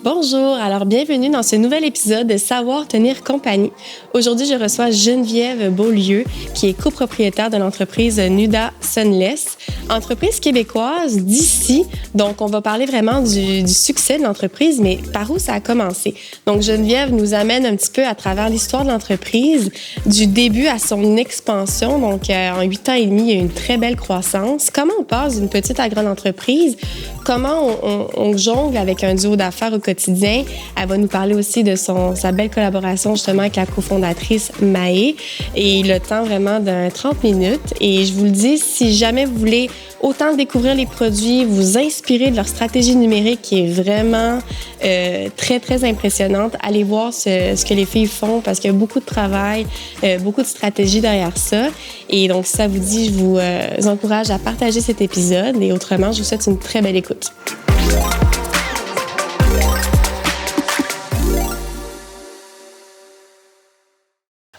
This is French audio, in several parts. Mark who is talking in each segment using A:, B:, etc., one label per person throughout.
A: Bonjour, alors bienvenue dans ce nouvel épisode de Savoir tenir compagnie. Aujourd'hui, je reçois Geneviève Beaulieu, qui est copropriétaire de l'entreprise Nuda Sunless, entreprise québécoise d'ici. Donc, on va parler vraiment du succès de l'entreprise, mais par où ça a commencé? Donc, Geneviève nous amène un petit peu à travers l'histoire de l'entreprise, du début à son expansion. Donc, en 8 ans et demi, il y a eu une très belle croissance. Comment on passe d'une petite à grande entreprise? Comment on jongle avec un duo d'affaires au quotidien? Elle va nous parler aussi de sa belle collaboration justement avec la cofondatrice Maë et le temps vraiment d'un 30 minutes. Et je vous le dis, si jamais vous voulez autant découvrir les produits, vous inspirer de leur stratégie numérique qui est vraiment très, très impressionnante, allez voir ce que les filles font parce qu'il y a beaucoup de travail, beaucoup de stratégie derrière ça. Et donc, si ça vous dit, je vous encourage à partager cet épisode et autrement, je vous souhaite une très belle écoute.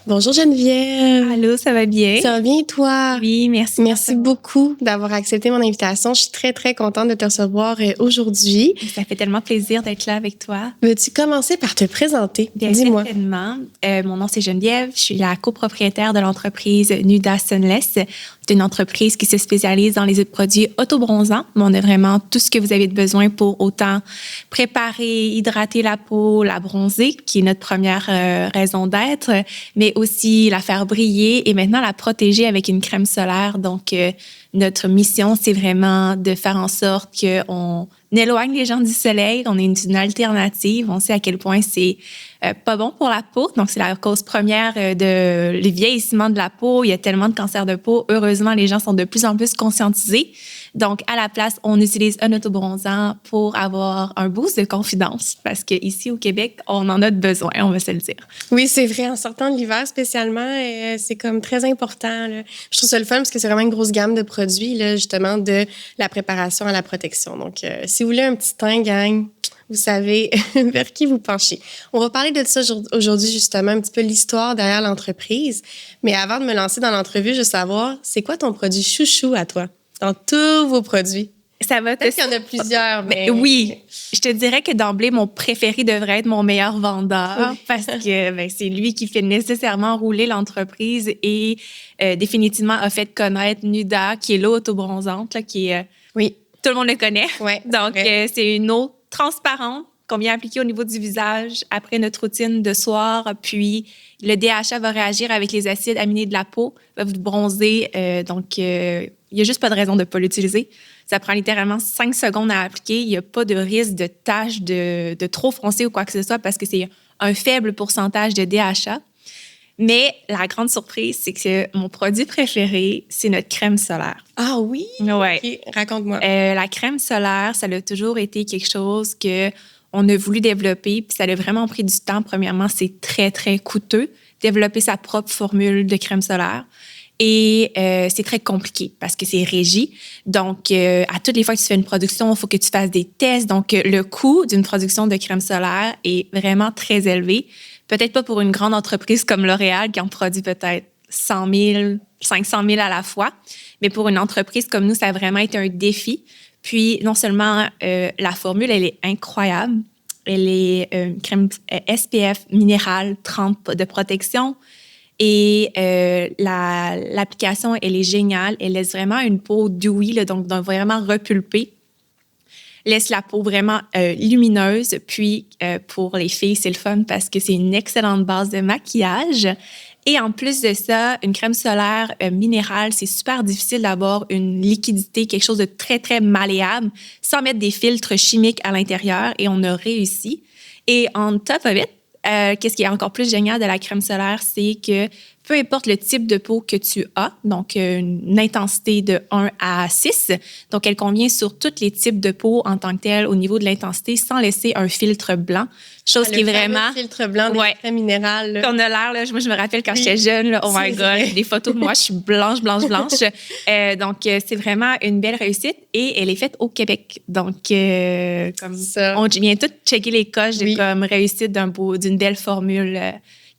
A: Bonjour Geneviève.
B: Allô, ça va bien?
A: Ça va bien toi?
B: Oui, merci.
A: Merci beaucoup d'avoir accepté mon invitation. Je suis très, très contente de te recevoir aujourd'hui.
B: Ça fait tellement plaisir d'être là avec toi.
A: Veux-tu commencer par te présenter?
B: Bien,
A: dis-moi.
B: certainement. Mon nom, c'est Geneviève. Je suis la copropriétaire de l'entreprise Nuda Sunless. C'est une entreprise qui se spécialise dans les produits autobronzants. On a vraiment tout ce que vous avez besoin pour autant préparer, hydrater la peau, la bronzer, qui est notre première raison d'être, mais aussi la faire briller et maintenant la protéger avec une crème solaire. Donc, notre mission, c'est vraiment de faire en sorte qu'on éloigne les gens du soleil. On est une alternative. On sait à quel point c'est pas bon pour la peau. Donc, c'est la cause première de le vieillissement de la peau. Il y a tellement de cancers de peau. Heureusement, les gens sont de plus en plus conscientisés. Donc, à la place, on utilise un autobronzant pour avoir un boost de confidence parce qu'ici, au Québec, on en a besoin, on va se le dire.
A: Oui, c'est vrai. En sortant de l'hiver, spécialement, c'est comme très important, là. Je trouve ça le fun parce que c'est vraiment une grosse gamme de produits, là, justement, de la préparation à la protection. Donc, si vous voulez un petit teint, gang, vous savez vers qui vous penchez. On va parler de ça aujourd'hui, justement, un petit peu l'histoire derrière l'entreprise. Mais avant de me lancer dans l'entrevue, je veux savoir, c'est quoi ton produit chouchou à toi dans tous vos produits?
B: Ça va
A: Peut-être qu'il y en a plusieurs, mais...
B: Oui, je te dirais que d'emblée, mon préféré devrait être mon meilleur vendeur parce que c'est lui qui fait nécessairement rouler l'entreprise et définitivement a fait connaître Nuda, qui est l'eau autobronzante, là, qui est...
A: Oui.
B: Tout le monde le connaît.
A: Ouais,
B: donc, c'est une eau transparente qu'on vient appliquer au niveau du visage après notre routine de soir. Puis, le DHA va réagir avec les acides aminés de la peau, va vous bronzer. Il n'y a juste pas de raison de ne pas l'utiliser. Ça prend littéralement 5 secondes à appliquer. Il n'y a pas de risque de tache de trop foncé ou quoi que ce soit parce que c'est un faible pourcentage de DHA. Mais la grande surprise, c'est que mon produit préféré, c'est notre crème solaire.
A: Ah oui?
B: Ouais.
A: Okay, raconte-moi.
B: La crème solaire, ça a toujours été quelque chose qu'on a voulu développer, puis ça a vraiment pris du temps. Premièrement, c'est très, très coûteux, développer sa propre formule de crème solaire. Et c'est très compliqué parce que c'est régi. Donc, à toutes les fois que tu fais une production, il faut que tu fasses des tests. Donc, le coût d'une production de crème solaire est vraiment très élevé. Peut-être pas pour une grande entreprise comme L'Oréal qui en produit peut-être 100 000, 500 000 à la fois. Mais pour une entreprise comme nous, ça a vraiment été un défi. Puis, non seulement la formule, elle est incroyable. Elle est une crème SPF minérale 30 de protection. Et l'application, elle est géniale. Elle laisse vraiment une peau dewy, là, donc vraiment repulpée. Laisse la peau vraiment lumineuse. Puis, pour les filles, c'est le fun parce que c'est une excellente base de maquillage. Et en plus de ça, une crème solaire minérale, c'est super difficile d'avoir une liquidité, quelque chose de très, très malléable, sans mettre des filtres chimiques à l'intérieur. Et on a réussi. Et en top of it, qu'est-ce qui est encore plus génial de la crème solaire, c'est que peu importe le type de peau que tu as, donc une intensité de 1 à 6, donc elle convient sur tous les types de peau en tant que telle au niveau de l'intensité sans laisser un filtre blanc, chose qui est vraiment...
A: Le filtre blanc des crèmes minérales. Là.
B: On a l'air, là, moi je me rappelle quand j'étais jeune, là, oh my God, des photos de moi, je suis blanche. Donc c'est vraiment une belle réussite et elle est faite au Québec. Donc comme ça. On vient tout checker les coches de comme réussite d'une belle formule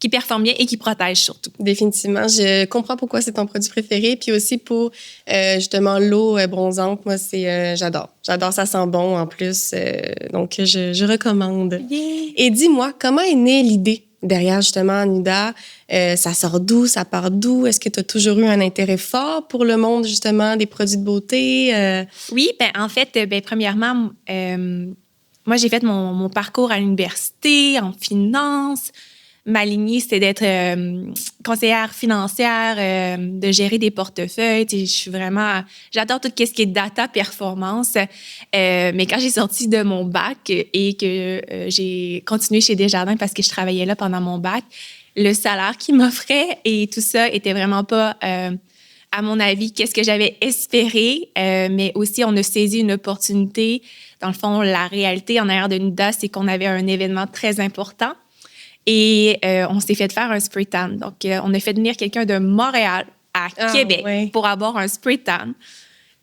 B: qui performe bien et qui protège surtout.
A: Définitivement. Je comprends pourquoi c'est ton produit préféré. Puis aussi pour, justement, l'eau bronzante. Moi, j'adore. J'adore, ça sent bon en plus. Donc, je recommande.
B: Yeah.
A: Et dis-moi, comment est née l'idée derrière, justement, Nuda? Ça sort d'où? Ça part d'où? Est-ce que tu as toujours eu un intérêt fort pour le monde, justement, des produits de beauté?
B: Oui, en fait, premièrement, moi, j'ai fait mon parcours à l'université, en finance. Ma lignée, c'était d'être conseillère financière, de gérer des portefeuilles. Je suis vraiment... J'adore tout ce qui est data, performance. Mais quand j'ai sorti de mon bac et que j'ai continué chez Desjardins parce que je travaillais là pendant mon bac, le salaire qu'ils m'offraient et tout ça était vraiment pas... à mon avis, qu'est-ce que j'avais espéré, mais aussi on a saisi une opportunité. Dans le fond, la réalité en arrière de Nuda, c'est qu'on avait un événement très important et on s'est fait faire un spray tan. Donc, on a fait venir quelqu'un de Montréal à Québec pour avoir un spray tan.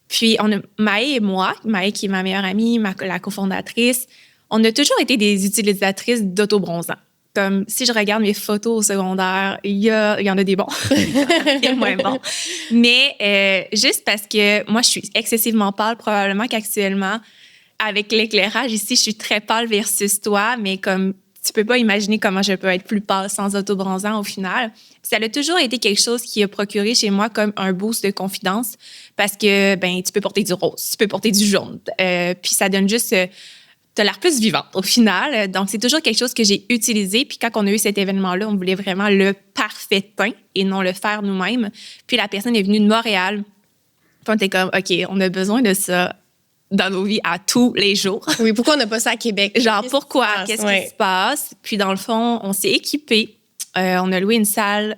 B: Puis, Maë et moi, Maë qui est ma meilleure amie, la cofondatrice, on a toujours été des utilisatrices d'autobronzant. Comme si je regarde mes photos au secondaire, il y en a des bons, il y a moins bons. Mais juste parce que moi, je suis excessivement pâle, probablement qu'actuellement, avec l'éclairage ici, je suis très pâle versus toi, mais comme tu peux pas imaginer comment je peux être plus pâle sans autobronzant au final. Puis ça a toujours été quelque chose qui a procuré chez moi comme un boost de confiance parce que tu peux porter du rose, tu peux porter du jaune, puis ça donne juste... t'as l'air plus vivante au final. Donc, c'est toujours quelque chose que j'ai utilisé. Puis quand on a eu cet événement-là, on voulait vraiment le parfait teint et non le faire nous-mêmes. Puis la personne est venue de Montréal. Puis on était comme, OK, on a besoin de ça dans nos vies à tous les jours.
A: Oui, pourquoi on n'a pas ça à Québec?
B: Genre, pourquoi? Qu'est-ce qui se passe? Puis dans le fond, on s'est équipés. On a loué une salle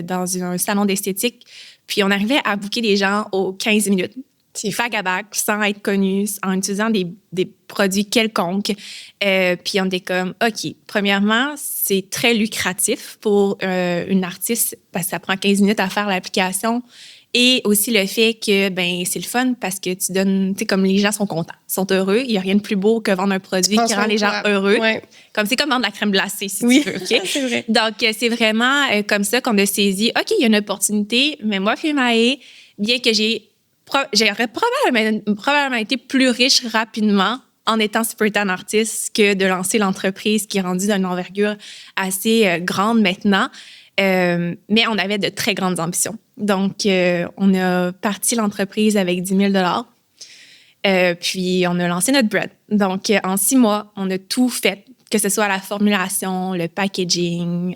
B: dans un salon d'esthétique. Puis on arrivait à booker des gens aux 15 minutes. C'est back à back, sans être connu, en utilisant des produits quelconques. Puis on était comme, OK, premièrement, c'est très lucratif pour une artiste parce que ça prend 15 minutes à faire l'application. Et aussi le fait que, c'est le fun parce que tu donnes, tu sais, comme les gens sont contents, sont heureux. Il n'y a rien de plus beau que vendre un produit qui rend les gens heureux. Ouais. C'est comme vendre de la crème glacée, si tu veux, OK?
A: C'est vrai.
B: Donc, c'est vraiment comme ça qu'on a saisi, OK, il y a une opportunité, mais moi, Maë, bien que j'aurais probablement été plus riche rapidement en étant spray tan artiste que de lancer l'entreprise qui est rendue d'une envergure assez grande maintenant. Mais on avait de très grandes ambitions. Donc, on a parti l'entreprise avec 10 000 puis, on a lancé notre brand. Donc, en 6 mois, on a tout fait, que ce soit la formulation, le packaging,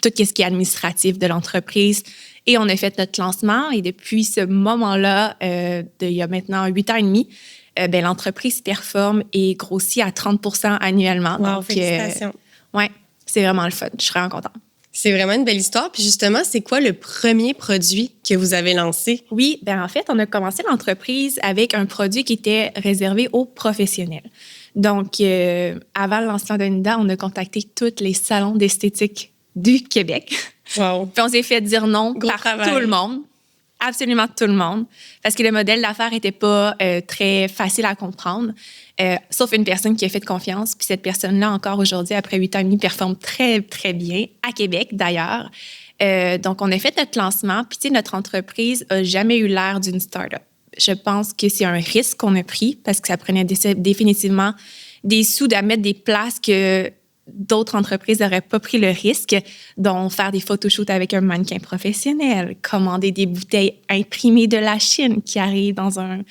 B: tout ce qui est administratif de l'entreprise. Et on a fait notre lancement. Et depuis ce moment-là, il y a maintenant 8 ans et demi, l'entreprise performe et grossit à 30 % annuellement.
A: Wow,
B: donc,
A: félicitations.
B: Ouais, c'est vraiment le fun. Je suis vraiment contente.
A: C'est vraiment une belle histoire. Puis justement, c'est quoi le premier produit que vous avez lancé?
B: Oui, en fait, on a commencé l'entreprise avec un produit qui était réservé aux professionnels. Donc, avant le lancement de Nuda, on a contacté tous les salons d'esthétique du Québec.
A: Wow.
B: Puis on s'est fait dire non par
A: travail.
B: tout le monde. Absolument tout le monde. Parce que le modèle d'affaires n'était pas très facile à comprendre. Sauf une personne qui a fait confiance. Puis cette personne-là, encore aujourd'hui, après 8 ans et demi, performe très, très bien, à Québec d'ailleurs. Donc, on a fait notre lancement. Puis, tu sais, notre entreprise n'a jamais eu l'air d'une start-up. Je pense que c'est un risque qu'on a pris parce que ça prenait définitivement des sous à mettre des places que d'autres entreprises n'auraient pas pris le risque, dont faire des photoshoots avec un mannequin professionnel, commander des bouteilles imprimées de la Chine qui arrivent dans un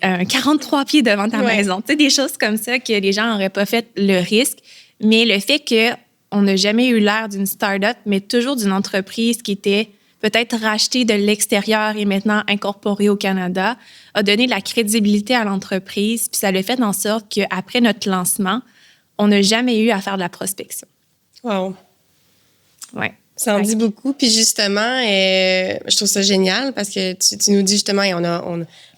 B: 43 pieds devant ta maison. Tu sais, des choses comme ça que les gens n'auraient pas fait le risque. Mais le fait qu'on n'a jamais eu l'air d'une start-up, mais toujours d'une entreprise qui était peut-être rachetée de l'extérieur et maintenant incorporée au Canada, a donné de la crédibilité à l'entreprise. Puis ça l'a fait en sorte qu'après notre lancement, on n'a jamais eu à faire de la prospection.
A: Wow.
B: Ouais.
A: Ça en dit beaucoup. Puis justement, je trouve ça génial parce que tu nous dis justement,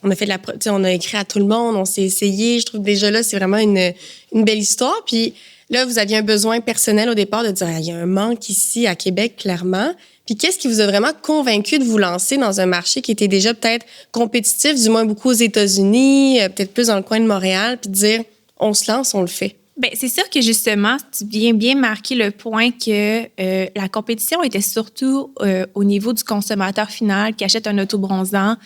A: on a fait on a écrit à tout le monde, on s'est essayé. Je trouve déjà là, c'est vraiment une belle histoire. Puis là, vous aviez un besoin personnel au départ de dire, il y a un manque ici à Québec, clairement. Puis qu'est-ce qui vous a vraiment convaincu de vous lancer dans un marché qui était déjà peut-être compétitif, du moins beaucoup aux États-Unis, peut-être plus dans le coin de Montréal, puis de dire, on se lance, on le fait?
B: Bien, c'est sûr que justement, tu viens bien marquer le point que la compétition était surtout au niveau du consommateur final qui achète un autobronzant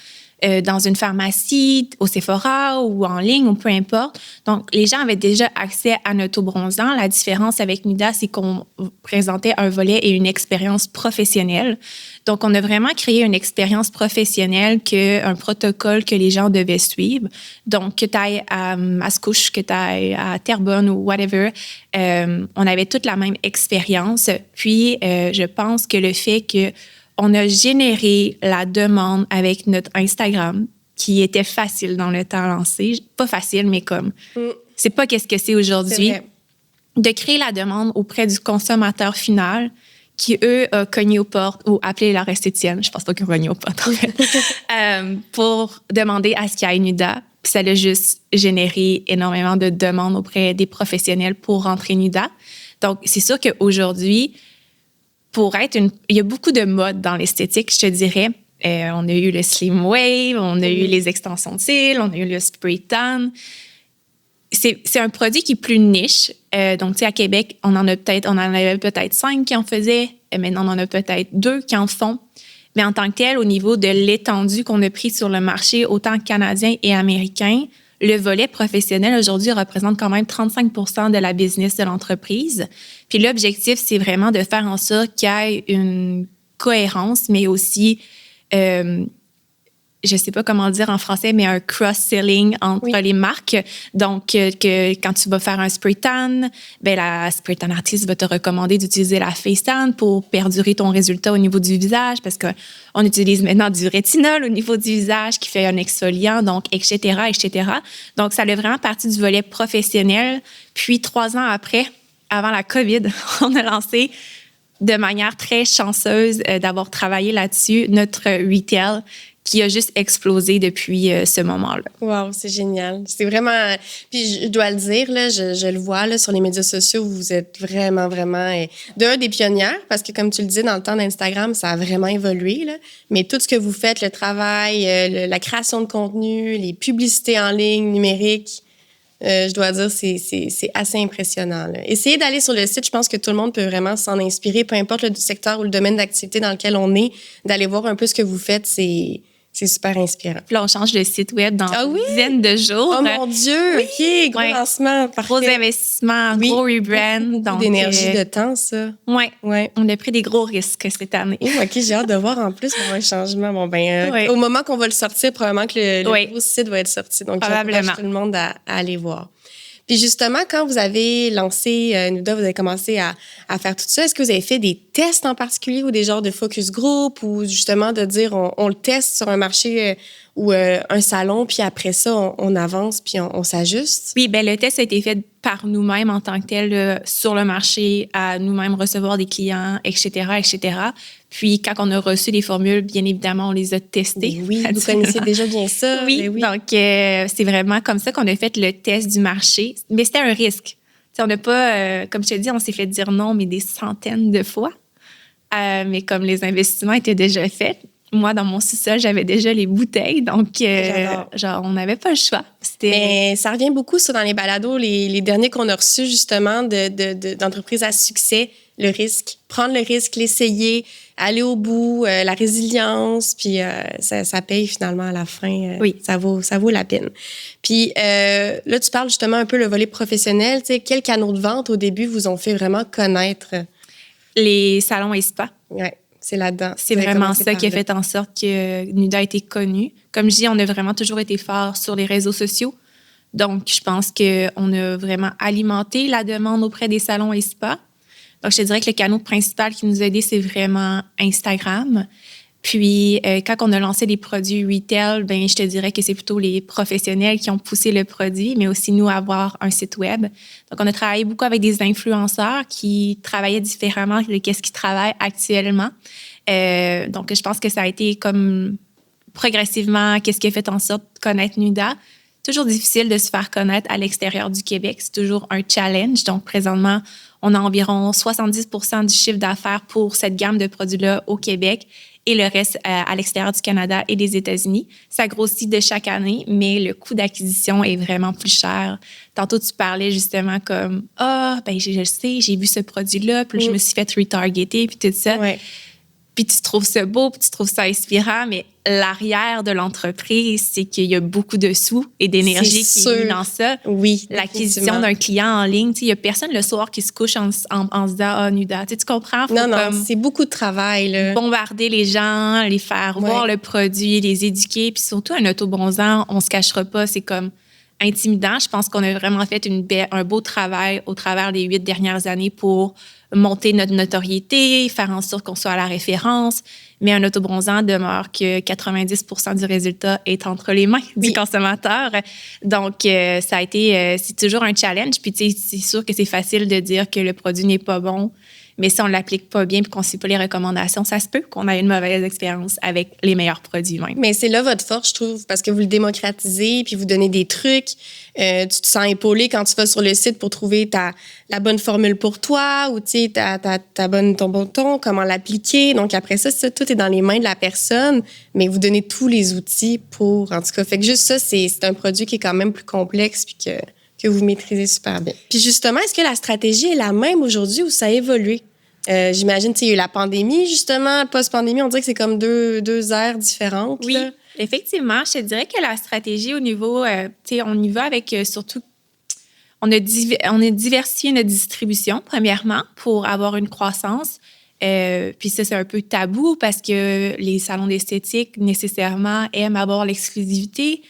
B: dans une pharmacie, au Sephora ou en ligne ou peu importe. Donc, les gens avaient déjà accès à un autobronzant. La différence avec Nuda, c'est qu'on présentait un volet et une expérience professionnelle. Donc, on a vraiment créé une expérience professionnelle, un protocole que les gens devaient suivre. Donc, que tu ailles à Mascouche, que tu ailles à Terrebonne ou whatever, on avait toute la même expérience. Puis, je pense que le fait que on a généré la demande avec notre Instagram, qui était facile dans le temps lancé. Pas facile, mais comme, c'est pas qu'est-ce que c'est aujourd'hui. De créer la demande auprès du consommateur final, qui, eux, a cogné aux portes ou appelé leur esthéticienne. Je pense pas qu'ils ont cogné aux portes, en fait, pour demander à ce qu'il y ait Nuda. Puis ça a juste généré énormément de demandes auprès des professionnels pour rentrer Nuda. Donc, c'est sûr qu'aujourd'hui, il y a beaucoup de modes dans l'esthétique, je te dirais. On a eu le Slim Wave, on a eu les extensions de cils, on a eu le Spray Tan. C'est un produit qui est plus niche. Donc, tu sais, à Québec, on en avait peut-être 5 qui en faisaient. Maintenant, on en a peut-être 2 qui en font. Mais en tant que tel, au niveau de l'étendue qu'on a pris sur le marché, autant canadien et américain, le volet professionnel aujourd'hui représente quand même 35% de la business de l'entreprise. Puis l'objectif, c'est vraiment de faire en sorte qu'il y ait une cohérence, mais aussi, je sais pas comment le dire en français, mais un cross-selling entre les marques. Donc, que quand tu vas faire un spray tan, ben la spray tan artiste va te recommander d'utiliser la face tan pour perdurer ton résultat au niveau du visage, parce qu'on utilise maintenant du rétinol au niveau du visage qui fait un exfoliant, donc, etc., etc. Donc, ça a vraiment parti du volet professionnel. Puis, 3 ans après, avant la COVID, on a lancé de manière très chanceuse d'avoir travaillé là-dessus notre retail, qui a juste explosé depuis ce moment-là.
A: Wow, c'est génial. C'est vraiment... Puis je dois le dire, là, je le vois là, sur les médias sociaux, vous êtes vraiment, vraiment... des pionnières, parce que comme tu le dis, dans le temps d'Instagram, ça a vraiment évolué. Là. Mais tout ce que vous faites, le travail, la création de contenu, les publicités en ligne, numériques, je dois dire, c'est assez impressionnant. Là. Essayez d'aller sur le site. Je pense que tout le monde peut vraiment s'en inspirer, peu importe le secteur ou le domaine d'activité dans lequel on est, d'aller voir un peu ce que vous faites. C'est super inspirant.
B: Puis là, on change de site web dans une dizaine de jours.
A: Oh mon Dieu! Oui. OK, gros lancement.
B: Parfait. Gros investissement, gros rebrand.
A: Beaucoup d'énergie, de temps, ça.
B: Oui. On a pris des gros risques cette année.
A: OK, j'ai hâte de voir en plus un changement. Bon, au moment qu'on va le sortir, probablement que le nouveau site va être sorti. Donc, j'encourage tout le monde à aller voir. Puis justement, quand vous avez lancé Nuda, vous avez commencé à faire tout ça, est-ce que vous avez fait des tests en particulier ou des genres de focus group ou justement de dire on le teste sur un marché ou un salon, puis après ça, on avance puis on s'ajuste?
B: Oui, bien le test a été fait par nous-mêmes en tant que tel sur le marché, à nous-mêmes recevoir des clients, etc., etc. Puis, quand on a reçu les formules, bien évidemment, on les a testées.
A: Oui, vous connaissiez déjà bien ça.
B: Oui, donc c'est vraiment comme ça qu'on a fait le test du marché. Mais c'était un risque. T'sais, on n'a pas, comme je te dis, on s'est fait dire non, mais des centaines de fois. Mais comme les investissements étaient déjà faits, moi, dans mon sous-sol, j'avais déjà les bouteilles. Donc, on n'avait pas le choix.
A: Mais ça revient beaucoup, ça, dans les balados, les derniers qu'on a reçus, justement, d'entreprises à succès. Le risque, prendre le risque, l'essayer, aller au bout, la résilience, puis ça paye finalement à la fin.
B: Oui.
A: Ça vaut la peine. Puis là, tu parles justement un peu le volet professionnel. Tu sais, quels canaux de vente au début vous ont fait vraiment connaître?
B: Les salons et spas.
A: Oui, c'est là-dedans.
B: C'est vraiment ça qui a fait en sorte que Nuda a été connue. Comme je dis, on a vraiment toujours été fort sur les réseaux sociaux. Donc, je pense qu'on a vraiment alimenté la demande auprès des salons et spas. Donc, je te dirais que le canal principal qui nous a aidés, c'est vraiment Instagram. Puis, quand on a lancé les produits retail, ben, je te dirais que c'est plutôt les professionnels qui ont poussé le produit, mais aussi nous avoir un site web. Donc, on a travaillé beaucoup avec des influenceurs qui travaillaient différemment de ce qu'ils travaillent actuellement. Donc, je pense que ça a été comme progressivement, qu'est-ce qui a fait en sorte de connaître Nuda. Toujours difficile de se faire connaître à l'extérieur du Québec. C'est toujours un challenge. Donc, présentement, on a environ 70% du chiffre d'affaires pour cette gamme de produits-là au Québec et le reste à l'extérieur du Canada et des États-Unis. Ça grossit de chaque année, mais le coût d'acquisition est vraiment plus cher. Tantôt, tu parlais justement comme « ben je le sais, j'ai vu ce produit-là, puis je me suis fait retargeter, puis tout ça.
A: Ouais. »
B: Puis tu trouves ça beau, puis tu trouves ça inspirant, mais l'arrière de l'entreprise, c'est qu'il y a beaucoup de sous et d'énergie qui est mis dans ça.
A: Oui,
B: l'acquisition d'un client en ligne. Il n'y a personne le soir qui se couche en se disant « Ah, Nuda ». Tu comprends?
A: Faut non, c'est beaucoup de travail. Là.
B: Bombarder les gens, les faire voir le produit, les éduquer. Puis surtout, un autobronzant, on ne se cachera pas, c'est comme intimidant. Je pense qu'on a vraiment fait un beau travail au travers des 8 dernières années pour monter notre notoriété, faire en sorte qu'on soit à la référence. Mais un autobronzant demeure que 90% du résultat est entre les mains du consommateur. Donc, ça a été, c'est toujours un challenge. Puis, tu sais, c'est sûr que c'est facile de dire que le produit n'est pas bon. Mais si on ne l'applique pas bien et qu'on ne suit pas les recommandations, ça se peut qu'on ait une mauvaise expérience avec les meilleurs produits même.
A: Mais c'est là votre force, je trouve, parce que vous le démocratisez puis vous donnez des trucs. Tu te sens épaulé quand tu vas sur le site pour trouver la bonne formule pour toi ou ton bon ton, comment l'appliquer. Donc après ça, tout est dans les mains de la personne, mais vous donnez tous les outils pour, en tout cas. Fait que juste ça, c'est un produit qui est quand même plus complexe puis que vous maîtrisez super bien. Puis justement, est-ce que la stratégie est la même aujourd'hui ou ça a évolué? J'imagine, il y a eu la pandémie, justement. Post-pandémie, on dirait que c'est comme deux ères différentes.
B: Oui,
A: là.
B: Effectivement. Je te dirais que la stratégie au niveau, on y va avec surtout, on a diversifié notre distribution, premièrement, pour avoir une croissance. Puis ça, c'est un peu tabou parce que les salons d'esthétique, nécessairement, aiment avoir l'exclusivité.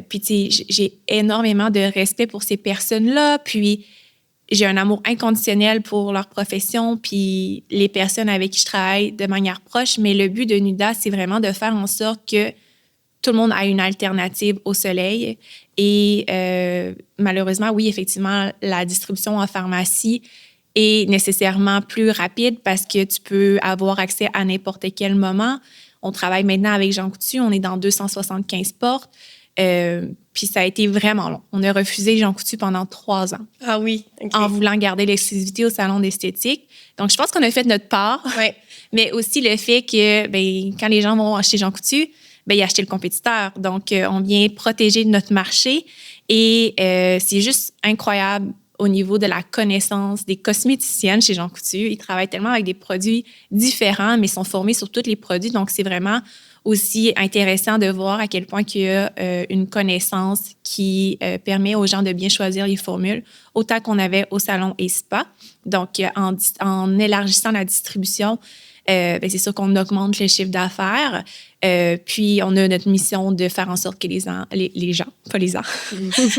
B: Puis, tu sais, j'ai énormément de respect pour ces personnes-là. Puis, j'ai un amour inconditionnel pour leur profession puis les personnes avec qui je travaille de manière proche. Mais le but de Nuda, c'est vraiment de faire en sorte que tout le monde ait une alternative au soleil. Et malheureusement, oui, effectivement, la distribution en pharmacie est nécessairement plus rapide parce que tu peux avoir accès à n'importe quel moment. On travaille maintenant avec Jean Coutu. On est dans 275 portes. Puis ça a été vraiment long. On a refusé Jean Coutu pendant 3 ans.
A: Ah oui, OK.
B: En voulant garder l'exclusivité au salon d'esthétique. Donc, je pense qu'on a fait notre part.
A: Ouais.
B: Mais aussi le fait que quand les gens vont acheter Jean Coutu, ils achètent le compétiteur. Donc, on vient protéger notre marché. Et c'est juste incroyable au niveau de la connaissance des cosméticiennes chez Jean Coutu. Ils travaillent tellement avec des produits différents, mais sont formés sur tous les produits. Donc, c'est vraiment aussi intéressant de voir à quel point il y a une connaissance qui permet aux gens de bien choisir les formules, autant qu'on avait au salon et spa. Donc, en élargissant la distribution, c'est sûr qu'on augmente le chiffre d'affaires. Puis, on a notre mission de faire en sorte que les gens, pas les gens,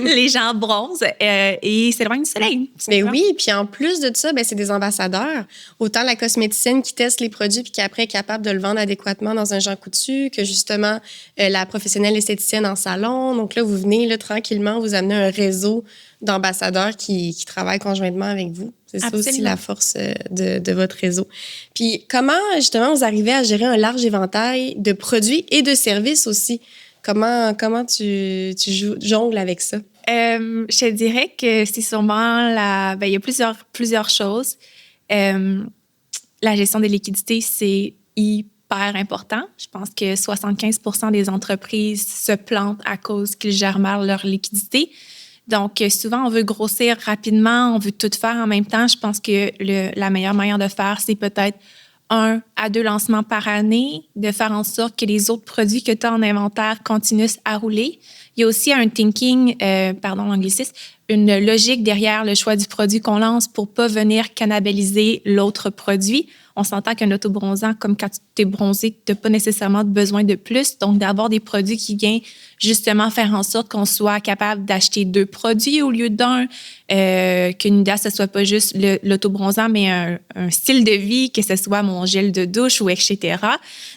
B: les gens bronzent et s'éloignent du soleil.
A: Mais oui, puis en plus de ça, c'est des ambassadeurs. Autant la cosméticienne qui teste les produits puis qui après est capable de le vendre adéquatement dans un Jean Coutu que justement la professionnelle esthéticienne en salon. Donc là, vous venez là, tranquillement vous amener un réseau d'ambassadeurs qui travaillent conjointement avec vous. C'est ça aussi la force de votre réseau. Puis comment, justement, vous arrivez à gérer un large éventail de produits et de services aussi? Comment tu jongles avec ça?
B: Je te dirais que c'est sûrement il y a plusieurs choses. La gestion des liquidités, c'est hyper important. Je pense que 75% des entreprises se plantent à cause qu'ils gèrent mal leur liquidité. Donc, souvent, on veut grossir rapidement, on veut tout faire en même temps. Je pense que la meilleure manière de faire, c'est peut-être 1 à 2 lancements par année, de faire en sorte que les autres produits que tu as en inventaire continuent à rouler. Il y a aussi un thinking, l'anglicisme, une logique derrière le choix du produit qu'on lance pour ne pas venir cannibaliser l'autre produit. On s'entend qu'un autobronzant, comme quand tu es bronzé, tu n'as pas nécessairement besoin de plus. Donc, d'avoir des produits qui viennent justement faire en sorte qu'on soit capable d'acheter 2 produits au lieu d'un, que Nuda, ce ne soit pas juste l'autobronzant, mais un style de vie, que ce soit mon gel de douche ou etc.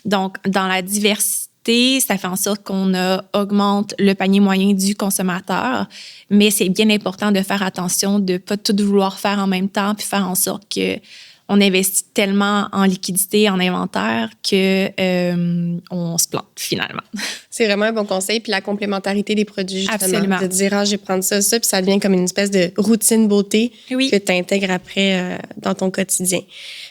B: Donc, dans la diversité, ça fait en sorte qu'on augmente le panier moyen du consommateur. Mais c'est bien important de faire attention, de ne pas tout vouloir faire en même temps, puis faire en sorte qu'on investit tellement en liquidité, en inventaire, qu'on se plante finalement.
A: C'est vraiment un bon conseil. Puis la complémentarité des produits, justement.
B: Absolument.
A: De dire, je vais prendre ça, puis ça devient comme une espèce de routine beauté que tu intègres après dans ton quotidien.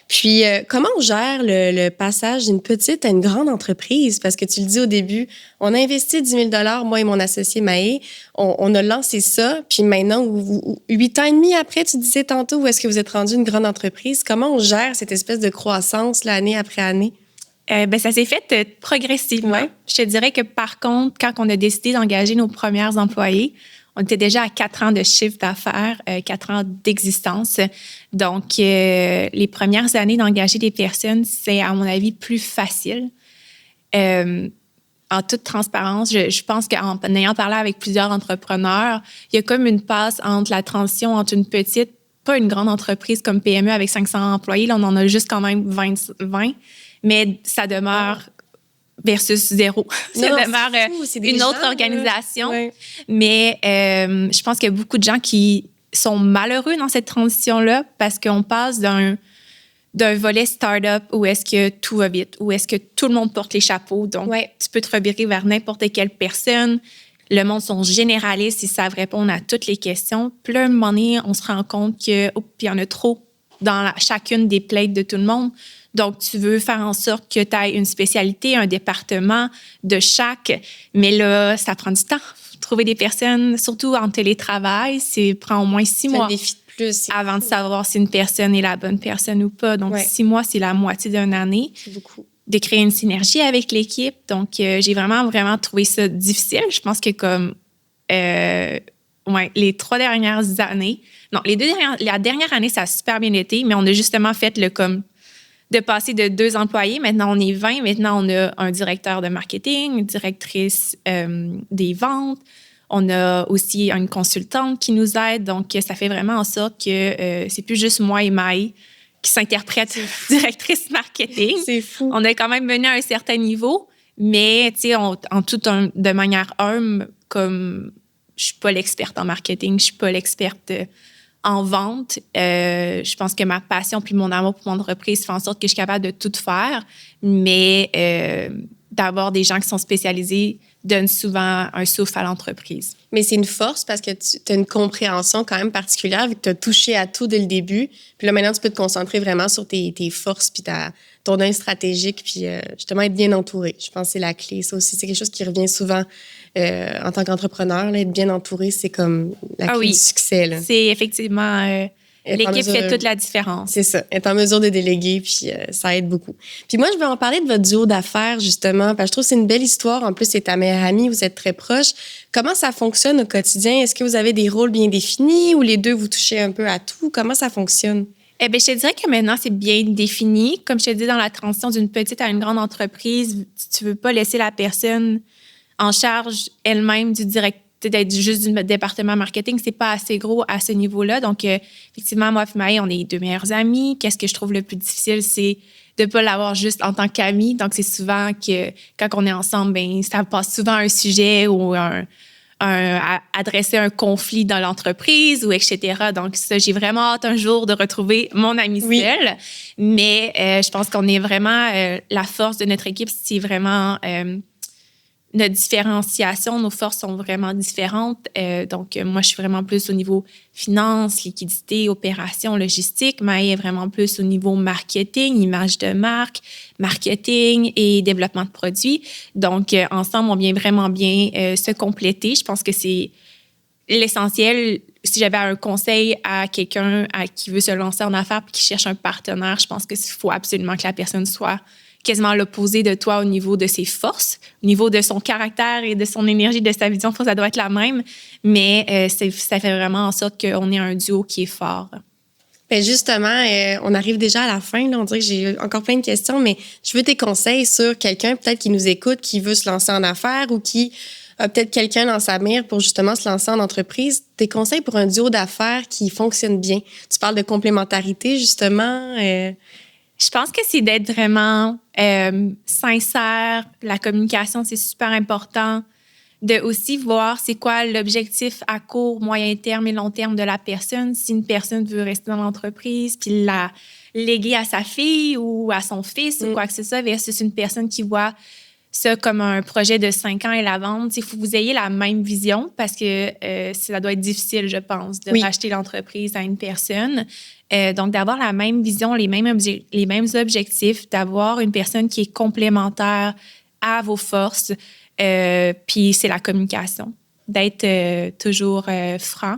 A: Puis, comment on gère le passage d'une petite à une grande entreprise? Parce que tu le dis au début, on a investi 10 000 moi et mon associé Maë. On a lancé ça. Puis maintenant, 8 ans et demi après, tu disais tantôt, où est-ce que vous êtes rendu une grande entreprise? Comment on gère cette espèce de croissance, là, année après année?
B: Ça s'est fait progressivement.
A: Ouais.
B: Je te dirais que, par contre, quand on a décidé d'engager nos premières employés, on était déjà à 4 ans de chiffre d'affaires, 4 ans d'existence. Donc, les premières années d'engager des personnes, c'est, à mon avis, plus facile. En toute transparence, je pense qu'en ayant parlé avec plusieurs entrepreneurs, il y a comme une passe entre la transition entre une petite, pas une grande entreprise comme PME avec 500 employés, là, on en a juste quand même 20, mais ça demeure versus zéro. Ça demeure une autre organisation. Ouais. Mais je pense qu'il y a beaucoup de gens qui sont malheureux dans cette transition-là parce qu'on passe d'un volet start-up où est-ce que tout va vite, où est-ce que tout le monde porte les chapeaux. Donc, tu peux te revirer vers n'importe quelle personne. Le monde sont généralistes, ils savent répondre à toutes les questions. Puis là, à un moment donné, on se rend compte qu'il y en a trop dans chacune des plates de tout le monde. Donc, tu veux faire en sorte que tu aies une spécialité, un département de chaque. Mais là, ça prend du temps. Trouver des personnes, surtout en télétravail, ça prend au moins 6 mois avant de savoir si une personne est la bonne personne ou pas. Donc, 6 mois, c'est la moitié d'une année.
A: C'est beaucoup.
B: De créer une synergie avec l'équipe. Donc, j'ai vraiment trouvé ça difficile. Je pense que comme les 3 dernières années... Non, la dernière année, ça a super bien été, mais on a justement fait de passer de 2 employés. Maintenant, on est 20. Maintenant, on a un directeur de marketing, une directrice des ventes. On a aussi une consultante qui nous aide. Donc, ça fait vraiment en sorte que c'est plus juste moi et Maë qui s'interprète directrice marketing.
A: C'est fou.
B: On a quand même mené à un certain niveau, mais tu sais, de manière humble, comme je suis pas l'experte en marketing, je suis pas l'experte en vente. Je pense que ma passion puis mon amour pour mon entreprise fait en sorte que je suis capable de tout faire, mais d'avoir des gens qui sont spécialisés donne souvent un souffle à l'entreprise.
A: Mais c'est une force parce que tu as une compréhension quand même particulière vu que tu as touché à tout dès le début. Puis là, maintenant, tu peux te concentrer vraiment sur tes forces puis ton œil stratégique puis justement être bien entouré. Je pense que c'est la clé. Ça aussi, c'est quelque chose qui revient souvent en tant qu'entrepreneur. Là, être bien entouré, c'est comme la clé du succès. Là.
B: C'est effectivement... L'équipe fait toute la différence.
A: C'est ça. Être en mesure de déléguer, puis ça aide beaucoup. Puis moi, je veux en parler de votre duo d'affaires, justement, parce que je trouve que c'est une belle histoire. En plus, c'est ta meilleure amie, vous êtes très proches. Comment ça fonctionne au quotidien? Est-ce que vous avez des rôles bien définis ou les deux, vous touchez un peu à tout? Comment ça fonctionne?
B: Je te dirais que maintenant, c'est bien défini. Comme je te dis, dans la transition d'une petite à une grande entreprise, tu ne veux pas laisser la personne en charge elle-même du directeur, d'être juste du département marketing, c'est pas assez gros à ce niveau-là. Donc, effectivement, moi et Maë, on est 2 meilleures amies. Qu'est-ce que je trouve le plus difficile, c'est de pas l'avoir juste en tant qu'amie. Donc, c'est souvent que quand on est ensemble, ça passe souvent un sujet ou adresser un conflit dans l'entreprise ou etc. Donc, ça, j'ai vraiment hâte un jour de retrouver mon amie seule. Mais je pense qu'on est vraiment... la force de notre équipe, c'est vraiment... notre différenciation, nos forces sont vraiment différentes. Donc, moi, je suis vraiment plus au niveau finance, liquidité, opération, logistique. Maë est vraiment plus au niveau marketing, image de marque, marketing et développement de produits. Donc, ensemble, on vient vraiment bien se compléter. Je pense que c'est l'essentiel. Si j'avais un conseil à quelqu'un qui veut se lancer en affaires et qui cherche un partenaire, je pense qu'il faut absolument que la personne soit quasiment l'opposé de toi au niveau de ses forces, au niveau de son caractère et de son énergie, de sa vision. Ça doit être la même, mais ça fait vraiment en sorte qu'on ait un duo qui est fort.
A: Bien justement, on arrive déjà à la fin. Là, on dirait que j'ai encore plein de questions, mais je veux tes conseils sur quelqu'un peut-être qui nous écoute, qui veut se lancer en affaires ou qui a peut-être quelqu'un dans sa mire pour justement se lancer en entreprise. Tes conseils pour un duo d'affaires qui fonctionne bien. Tu parles de complémentarité, justement.
B: Je pense que c'est d'être vraiment sincère. La communication, c'est super important. De aussi voir c'est quoi l'objectif à court, moyen terme et long terme de la personne. Si une personne veut rester dans l'entreprise puis la léguer à sa fille ou à son fils ou quoi que ce soit versus une personne qui voit ça comme un projet de 5 ans et la vente, il faut que vous ayez la même vision parce que ça doit être difficile, je pense, de racheter l'entreprise à une personne. Donc, d'avoir la même vision, les mêmes objectifs, d'avoir une personne qui est complémentaire à vos forces. Puis, c'est la communication, d'être toujours franc,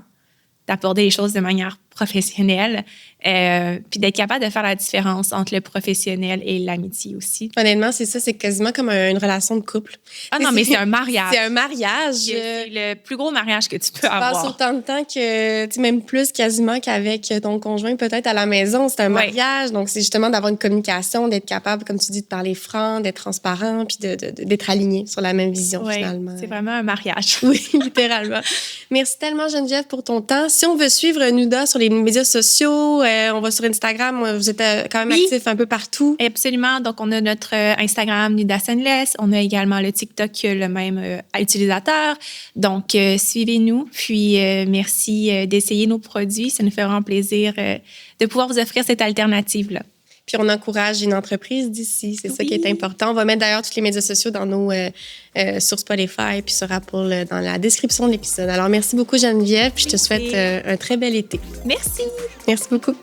B: d'aborder les choses de manière professionnelle, puis d'être capable de faire la différence entre le professionnel et l'amitié aussi.
A: Honnêtement, c'est ça, c'est quasiment comme une relation de couple.
B: Ah non, mais c'est un mariage.
A: C'est un mariage.
B: C'est le plus gros mariage que tu peux avoir.
A: Tu passes autant de temps que, tu sais, même plus quasiment qu'avec ton conjoint peut-être à la maison. C'est un mariage, donc c'est justement d'avoir une communication, d'être capable, comme tu dis, de parler franc, d'être transparent, puis d'être aligné sur la même vision finalement.
B: C'est vraiment un mariage.
A: Oui, littéralement. Merci tellement Geneviève pour ton temps. Si on veut suivre Nuda sur les médias sociaux, on va sur Instagram, vous êtes quand même actifs un peu partout.
B: Absolument. Donc, on a notre Instagram Nuda Sunless. On a également le TikTok, le même utilisateur. Donc, suivez-nous. Puis, merci d'essayer nos produits. Ça nous fait vraiment plaisir de pouvoir vous offrir cette alternative-là.
A: Puis on encourage une entreprise d'ici. C'est ça qui est important. On va mettre d'ailleurs tous les médias sociaux dans sur Spotify puis sur Apple dans la description de l'épisode. Alors, merci beaucoup Geneviève. Puis je te souhaite un très bel été.
B: Merci.
A: Merci beaucoup.